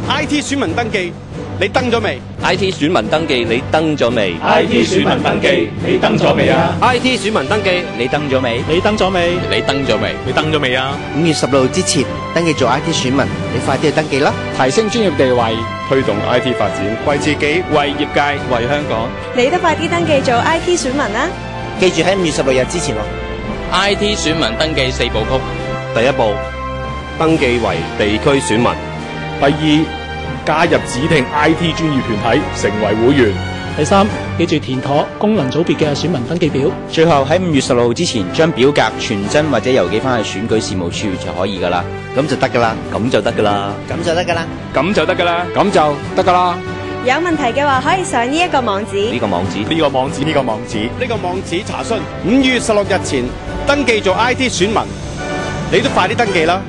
IT 選民登記，你登咗未 ？IT 選民登記，你登咗未 ？IT 選民登記，你登咗未啊 ？IT 選民登記，你登咗未？你登咗未？你登咗未？你登咗未啊？5月16號之前登記做 IT 選民，你快啲去登記啦！提升專業地位，推動 IT 發展，為自己、為業界、為香港，你都快啲登記做 IT 選民啦！記住喺5月16日之前喎。IT 選民登記4部曲：第一步，登記為地區選民；第二，加入指定 IT 專業團體，成為會員。第三，記住填妥功能組別嘅選民登記表。最後喺5月16號之前，將表格傳真或者郵寄翻去選舉事務處就可以噶啦。咁就得噶啦，咁就得噶啦，咁就得噶啦，咁就得噶啦，咁就得噶啦。有問題嘅話，可以上呢一個網址。呢個網址，呢個網址，呢個網址，呢個網址查詢。5月16日前登記做 IT 選民，你都快啲登記啦！